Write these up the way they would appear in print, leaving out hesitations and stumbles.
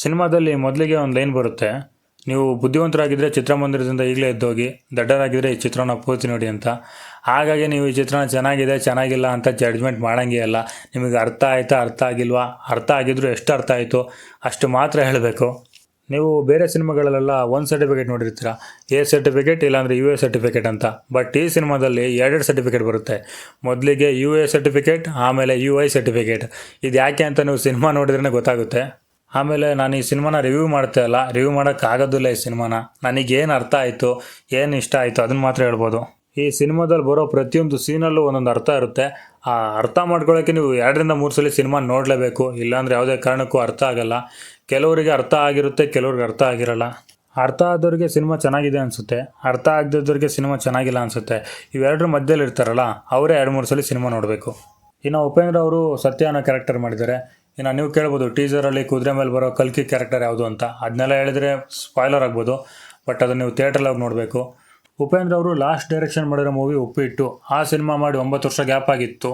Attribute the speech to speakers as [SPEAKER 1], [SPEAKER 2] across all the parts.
[SPEAKER 1] ಸಿನಿಮಾದಲ್ಲಿ ಮೊದಲಿಗೆ ಒಂದು ಲೈನ್ ಬರುತ್ತೆ, ನೀವು ಬುದ್ಧಿವಂತರಾಗಿದ್ದರೆ ಚಿತ್ರಮಂದಿರದಿಂದ ಈಗಲೇ ಎದ್ದೋಗಿ, ದಡ್ಡರಾಗಿದ್ದರೆ ಈ ಚಿತ್ರನ ಪೂರ್ತಿ ನೋಡಿ ಅಂತ. ಹಾಗಾಗಿ ನೀವು ಈ ಚಿತ್ರನ ಚೆನ್ನಾಗಿದೆ ಚೆನ್ನಾಗಿಲ್ಲ ಅಂತ ಜಡ್ಜ್ಮೆಂಟ್ ಮಾಡೋಂಗೇ ಅಲ್ಲ. ನಿಮಗೆ ಅರ್ಥ ಆಯಿತಾ ಅರ್ಥ ಆಗಿಲ್ವಾ, ಅರ್ಥ ಆಗಿದ್ರು ಎಷ್ಟು ಅರ್ಥ ಆಯಿತು ಅಷ್ಟು ಮಾತ್ರ ಹೇಳಬೇಕು. ನೀವು ಬೇರೆ ಸಿನಿಮಾಗಳಲ್ಲೆಲ್ಲ ಒಂದು ಸರ್ಟಿಫಿಕೇಟ್ ನೋಡಿರ್ತೀರ, ಎ ಸರ್ಟಿಫಿಕೇಟ್ ಇಲ್ಲಾಂದರೆ ಯು ಎ ಸರ್ಟಿಫಿಕೇಟ್ ಅಂತ. ಬಟ್ ಈ ಸಿನಿಮಾದಲ್ಲಿ ಎರಡೆರಡು ಸರ್ಟಿಫಿಕೇಟ್ ಬರುತ್ತೆ. ಮೊದಲಿಗೆ ಯು ಎ ಸರ್ಟಿಫಿಕೇಟ್, ಆಮೇಲೆ ಯು ಐ ಸರ್ಟಿಫಿಕೇಟ್. ಇದು ಯಾಕೆ ಅಂತ ನೀವು ಸಿನಿಮಾ ನೋಡಿದ್ರೇ ಗೊತ್ತಾಗುತ್ತೆ. ಆಮೇಲೆ ನಾನು ಈ ಸಿನಿಮಾನ ರಿವ್ಯೂ ಮಾಡ್ತಾ ಇಲ್ಲ, ರಿವ್ಯೂ ಮಾಡೋಕ್ಕಾಗೋದಿಲ್ಲ. ಈ ಸಿನಿಮಾನ ನನಗೇನು ಅರ್ಥ ಆಯಿತು, ಏನು ಇಷ್ಟ ಆಯಿತು ಅದನ್ನು ಮಾತ್ರ ಹೇಳ್ಬೋದು. ಈ ಸಿನಿಮಾದಲ್ಲಿ ಬರೋ ಪ್ರತಿಯೊಂದು ಸೀನಲ್ಲೂ ಒಂದೊಂದು ಅರ್ಥ ಇರುತ್ತೆ. ಆ ಅರ್ಥ ಮಾಡ್ಕೊಳ್ಳೋಕ್ಕೆ ನೀವು 2-3 ಸಲ ಸಿನಿಮಾ ನೋಡಲೇಬೇಕು, ಇಲ್ಲಾಂದರೆ ಯಾವುದೇ ಕಾರಣಕ್ಕೂ ಅರ್ಥ ಆಗಲ್ಲ. ಕೆಲವರಿಗೆ ಅರ್ಥ ಆಗಿರುತ್ತೆ, ಕೆಲವ್ರಿಗೆ ಅರ್ಥ ಆಗಿರಲ್ಲ. ಅರ್ಥ ಆದವ್ರಿಗೆ ಸಿನಿಮಾ ಚೆನ್ನಾಗಿದೆ ಅನಿಸುತ್ತೆ, ಅರ್ಥ ಆಗದಿದ್ದವ್ರಿಗೆ ಸಿನಿಮಾ ಚೆನ್ನಾಗಿಲ್ಲ ಅನಿಸುತ್ತೆ. ಇವೆರಡರ ಮಧ್ಯದಲ್ಲಿ ಇರ್ತಾರಲ್ಲ, ಅವರೇ 2-3 ಸಲ ಸಿನಿಮಾ ನೋಡಬೇಕು. ಇನ್ನು ಉಪೇಂದ್ರ ಅವರು ಸತ್ಯ ಅನ್ನೋ ಕ್ಯಾರೆಕ್ಟರ್ ಮಾಡಿದ್ದಾರೆ. ಇನ್ನು ನೀವು ಕೇಳ್ಬೋದು ಟೀಸರಲ್ಲಿ ಕುದುರೆ ಮೇಲೆ ಬರೋ ಕಲ್ಕಿ ಕ್ಯಾರೆಕ್ಟರ್ ಯಾವುದು ಅಂತ. ಅದನ್ನೆಲ್ಲ ಹೇಳಿದರೆ ಸ್ಪಾಯ್ಲರ್ ಆಗ್ಬೋದು, ಬಟ್ ಅದನ್ನು ನೀವು ಥಿಯೇಟ್ರಲ್ಲಿ ಹೋಗಿ ನೋಡಬೇಕು. ಉಪೇಂದ್ರ ಅವರು ಲಾಸ್ಟ್ ಡೈರೆಕ್ಷನ್ ಮಾಡಿರೋ ಮೂವಿ ಉಪ್ಪಿಟ್ಟು. ಆ ಸಿನಿಮಾ ಮಾಡಿ 9 ವರ್ಷ ಗ್ಯಾಪ್ ಆಗಿತ್ತು.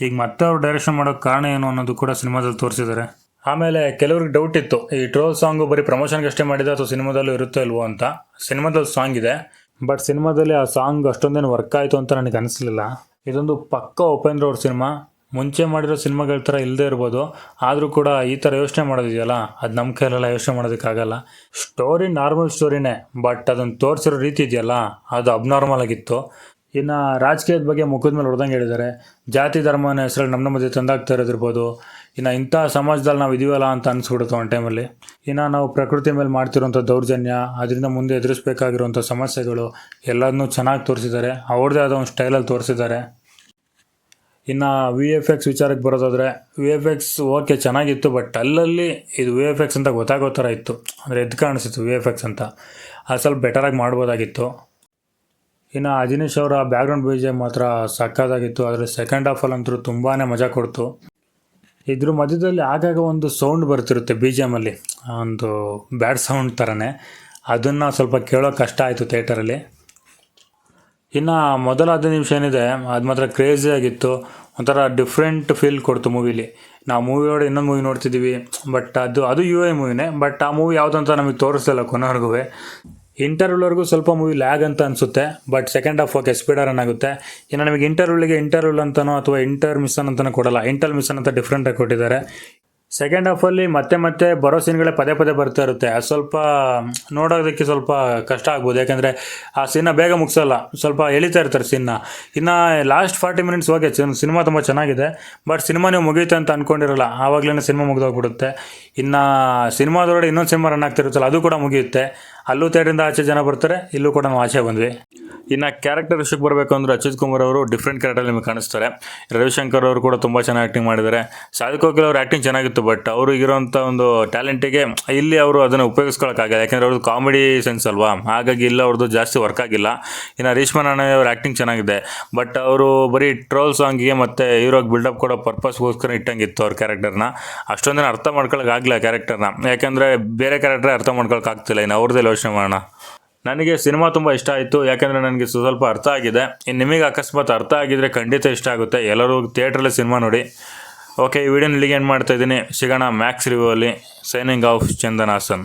[SPEAKER 1] ಈಗ ಮತ್ತೆ ಅವ್ರು ಡೈರೆಕ್ಷನ್ ಮಾಡೋಕ್ಕೆ ಕಾರಣ ಏನು ಅನ್ನೋದು ಕೂಡ ಸಿನಿಮಾದಲ್ಲಿ ತೋರಿಸಿದ್ದಾರೆ. ಆಮೇಲೆ ಕೆಲವ್ರಿಗೆ ಡೌಟ್ ಇತ್ತು, ಈ ಟ್ರೋಲ್ ಸಾಂಗು ಬರೀ ಪ್ರಮೋಷನ್ಗೆ ಅಷ್ಟೇ ಮಾಡಿದೆ ಅಥವಾ ಸಿನಿಮಾದಲ್ಲೂ ಇರುತ್ತೋ ಇಲ್ವೋ ಅಂತ. ಸಿನಿಮಾದಲ್ಲಿ ಸಾಂಗ್ ಇದೆ, ಬಟ್ ಸಿನಿಮಾದಲ್ಲಿ ಆ ಸಾಂಗ್ ಅಷ್ಟೊಂದೇನು ವರ್ಕ್ ಆಯಿತು ಅಂತ ನನಗೆ ಅನಿಸ್ಲಿಲ್ಲ. ಇದೊಂದು ಪಕ್ಕ ಉಪೇಂದ್ರ ಅವ್ರ ಸಿನಿಮಾ. ಮುಂಚೆ ಮಾಡಿರೋ ಸಿನಿಮಾಗಳ ಥರ ಇಲ್ಲದೆ ಇರ್ಬೋದು, ಆದರೂ ಕೂಡ ಈ ಥರ ಯೋಚನೆ ಮಾಡೋದಿದೆಯಲ್ಲ, ಅದು ನಮ್ಮ ಕೈಲೆಲ್ಲ ಯೋಚನೆ ಮಾಡೋದಕ್ಕಾಗಲ್ಲ. ಸ್ಟೋರಿ ನಾರ್ಮಲ್ ಸ್ಟೋರಿನೇ, ಬಟ್ ಅದನ್ನು ತೋರಿಸಿರೋ ರೀತಿ ಇದೆಯಲ್ಲ ಅದು ಅಬ್ನಾರ್ಮಲ್ ಆಗಿತ್ತು. ಇನ್ನು ರಾಜಕೀಯದ ಬಗ್ಗೆ ಮುಖದ ಮೇಲೆ ಹೊಡೆದಂಗೆ ಹೇಳಿದ್ದಾರೆ. ಜಾತಿ ಧರ್ಮನ ಹೆಸರಲ್ಲಿ ನಮ್ಮ ಮಧ್ಯೆ ತಂದಾಗ್ತಾ ಇರೋದಿರ್ಬೋದು. ಇನ್ನು ಇಂಥ ಸಮಾಜದಲ್ಲಿ ನಾವು ಇದೀವಲ್ಲ ಅಂತ ಅನಿಸ್ಬಿಡುತ್ತೆ ಒಂದು ಟೈಮಲ್ಲಿ. ಇನ್ನು ನಾವು ಪ್ರಕೃತಿ ಮೇಲೆ ಮಾಡ್ತಿರೋಂಥ ದೌರ್ಜನ್ಯ, ಅದರಿಂದ ಮುಂದೆ ಎದುರಿಸ್ಬೇಕಾಗಿರುವಂಥ ಸಮಸ್ಯೆಗಳು ಎಲ್ಲದನ್ನೂ ಚೆನ್ನಾಗಿ ತೋರಿಸಿದ್ದಾರೆ. ಅವ್ರದ್ದೇ ಆದ ಒಂದು ಸ್ಟೈಲಲ್ಲಿ ತೋರಿಸಿದ್ದಾರೆ. ಇನ್ನು ವಿ ಎಫ್ ಎಕ್ಸ್ ವಿಚಾರಕ್ಕೆ ಬರೋದಾದರೆ, ವಿ ಎಫ್ ಎಕ್ಸ್ ಓಕೆ ಚೆನ್ನಾಗಿತ್ತು, ಬಟ್ ಅಲ್ಲಲ್ಲಿ ಇದು ವಿ ಎಫ್ ಎಕ್ಸ್ ಅಂತ ಗೊತ್ತಾಗೋ ಥರ ಇತ್ತು. ಅಂದರೆ ಎದ್ದು ಕಾಣಿಸ್ತಿತ್ತು ವಿ ಎಫ್ ಎಕ್ಸ್ ಅಂತ. ಅದು ಸ್ವಲ್ಪ ಬೆಟರಾಗಿ ಮಾಡ್ಬೋದಾಗಿತ್ತು. ಇನ್ನು ಅಜಿನೀಶ್ ಅವರ ಬ್ಯಾಕ್ಗ್ರೌಂಡ್ BGM ಮಾತ್ರ ಸಕ್ಕತ್ತಾಗಿತ್ತು. ಆದರೆ ಸೆಕೆಂಡ್ ಹಾಫಲ್ಲಂತೂ ತುಂಬಾ ಮಜಾ ಕೊಡ್ತು. ಇದ್ರ ಮಧ್ಯದಲ್ಲಿ ಆಗಾಗ ಒಂದು ಸೌಂಡ್ ಬರ್ತಿರುತ್ತೆ BGMಲ್ಲಿ, ಒಂದು ಬ್ಯಾಡ್ ಸೌಂಡ್ ಥರನೇ. ಅದನ್ನು ಸ್ವಲ್ಪ ಕೇಳೋಕೆ ಕಷ್ಟ ಆಯಿತು ಥಿಯೇಟರಲ್ಲಿ. ಇನ್ನು ಮೊದಲ 15 ನಿಮಿಷ ಏನಿದೆ ಅದು ಮಾತ್ರ ಕ್ರೇಜಿ ಆಗಿತ್ತು. ಒಂಥರ ಡಿಫ್ರೆಂಟ್ ಫೀಲ್ ಕೊಡ್ತು ಮೂವಿಲಿ. ನಾವು ಮೂವಿ ನೋಡಿ ಇನ್ನೊಂದು ಮೂವಿ ನೋಡ್ತಿದ್ದೀವಿ, ಬಟ್ ಅದು ಯು ಐ ಮೂವಿನೇ, ಬಟ್ ಆ ಮೂವಿ ಯಾವುದಂತ ನಮಗೆ ತೋರಿಸ್ತಿಲ್ಲ ಕೊನೆವರೆಗೂ. ಇಂಟರ್ವ್ಯೂವರೆಗೂ ಸ್ವಲ್ಪ ಮೂವಿ ಲ್ಯಾಗ್ ಅಂತ ಅನಿಸುತ್ತೆ, but second half okay speeder run ಆಗುತ್ತೆ. ಇನ್ನು ನಮಗೆ ಇಂಟರ್ವ್ಯೂಲ್ ಅಂತನೋ ಅಥವಾ ಇಂಟರ್ಮಿಷನ್ ಅಂತಲೂ ಕೊಡಲ್ಲ, ಇಂಟರ್ಮಿಷನ್ ಅಂತ ಡಿಫ್ರೆಂಟಾಗಿ ಕೊಟ್ಟಿದ್ದಾರೆ. ಸೆಕೆಂಡ್ ಹಾಫಲ್ಲಿ ಮತ್ತೆ ಬರೋ ಸೀನ್ಗಳೇ ಪದೇ ಬರ್ತಾ ಇರುತ್ತೆ. ಅದು ಸ್ವಲ್ಪ ನೋಡೋದಕ್ಕೆ ಸ್ವಲ್ಪ ಕಷ್ಟ ಆಗ್ಬೋದು, ಯಾಕೆಂದರೆ ಆ ಸೀನ್ನ ಬೇಗ ಮುಗಿಸಲ್ಲ, ಸ್ವಲ್ಪ ಎಳಿತಾ ಇರ್ತಾರೆ ಸೀನ್ನ. ಇನ್ನು ಲಾಸ್ಟ್ 40 ಮಿನಿಟ್ಸ್ ಹೋಗಿ ಸಿನಿಮಾ ತುಂಬ ಚೆನ್ನಾಗಿದೆ, ಬಟ್ ಸಿನಿಮಾ ನೀವು ಮುಗಿಯುತ್ತೆ ಅಂತ ಅಂದ್ಕೊಂಡಿರಲ್ಲ, ಆವಾಗಲೇ ಸಿನಿಮಾ ಮುಗಿದೋಗ್ಬಿಡುತ್ತೆ. ಇನ್ನು ಸಿನಿಮಾದೊಳಗಡೆ ಇನ್ನೊಂದು ಸಿನಿಮಾ ರನ್ ಆಗ್ತಿರುತ್ತಲ್ಲ, ಅದು ಕೂಡ ಮುಗಿಯುತ್ತೆ. ಅಲ್ಲೂ ಥಿಯೇಟ್ರಿಂದ ಆಚೆ ಜನ ಬರ್ತಾರೆ, ಇಲ್ಲೂ ಕೂಡ ನಾವು ಆಚೆ ಬಂದ್ವಿ. ಇನ್ನು ಕ್ಯಾರೆಕ್ಟರ್ ವಿಷಯಕ್ಕೆ ಬರಬೇಕು ಅಂದರೆ ಅಚ್ಯುತ್ ಕುಮಾರ್ ಅವರು ಡಿಫ್ರೆಂಟ್ ಕ್ಯಾರೆಕ್ಟರ್ ನಿಮಗೆ ಕಾಣಿಸ್ತಾರೆ. ರವಿಶಂಕರ್ ಅವರು ಕೂಡ ತುಂಬ ಚೆನ್ನಾಗಿ ಆ್ಯಕ್ಟಿಂಗ್ ಮಾಡಿದ್ದಾರೆ. ಸಾದಿಕ್ ಕೋಕಿಲ್ ಅವ್ರ ಆ್ಯಕ್ಟಿಂಗ್ ಚೆನ್ನಾಗಿತ್ತು, ಬಟ್ ಅವರು ಇರೋಂಥ ಒಂದು ಟ್ಯಾಲೆಂಟಿಗೆ ಇಲ್ಲಿ ಅವರು ಅದನ್ನು ಉಪಯೋಗಿಸ್ಕೊಳ್ಳೋಕ್ಕಾಗಲ್ಲ, ಯಾಕೆಂದರೆ ಅವ್ರದ್ದು ಕಾಮಿಡಿ ಸೆನ್ಸ್ ಅಲ್ವಾ, ಹಾಗಾಗಿ ಇಲ್ಲ ಅವ್ರದ್ದು ಜಾಸ್ತಿ ವರ್ಕ್ ಆಗಿಲ್ಲ. ಇನ್ನು ರೇಷ್ಮಾ ನಾಣಯ್ಯ ಅವ್ರ ಆ್ಯಕ್ಟಿಂಗ್ ಚೆನ್ನಾಗಿದೆ, ಬಟ್ ಅವರು ಬರೀ ಟ್ರೋಲ್ ಸಾಂಗಿಗೆ ಮತ್ತು ಹೀರೋಗೆ ಬಿಲ್ಡಪ್ ಕೊಡೋ ಪರ್ಪಸ್ಗೋಸ್ಕರ ಇಟ್ಟಂಗಿತ್ತು ಅವ್ರ ಕ್ಯಾರೆಕ್ಟರ್ನ. ಅಷ್ಟೊಂದಿನ ಅರ್ಥ ಮಾಡ್ಕೊಳ್ಳೋಕ್ಕಾಗಲಿಲ್ಲ ಕ್ಯಾರೆಕ್ಟರ್ನ, ಯಾಕೆಂದರೆ ಬೇರೆ ಕ್ಯಾರೆಕ್ಟರ್ ಅರ್ಥ ಮಾಡ್ಕೊಳ್ಳೋಕ್ಕಾಗ್ತಿಲ್ಲ. ಇನ್ನು ಅವ್ರದ್ದೇ ಯೋಚನೆ ಮಾಡೋಣ. ನನಗೆ ಸಿನಿಮಾ ತುಂಬ ಇಷ್ಟ ಆಯಿತು, ಯಾಕೆಂದರೆ ನನಗೆ ಸ್ವಲ್ಪ ಅರ್ಥ ಆಗಿದೆ. ಇನ್ನು ನಿಮಗೆ ಅಕಸ್ಮಾತ್ ಅರ್ಥ ಆಗಿದ್ದರೆ ಖಂಡಿತ ಇಷ್ಟ ಆಗುತ್ತೆ. ಎಲ್ಲರೂ ಥಿಯೇಟ್ರಲ್ಲೇ ಸಿನಿಮಾ ನೋಡಿ. ಓಕೆ, ಈ ವಿಡಿಯೋನ ಇಲ್ಲಿಗೆ ಎಂಡ್ ಮಾಡ್ತಾಯಿದ್ದೀನಿ. ಸಿಗೋಣ ಮ್ಯಾಕ್ಸ್ ರಿವ್ಯೂ ಅಲ್ಲಿ. Signing off Chandan Haasan.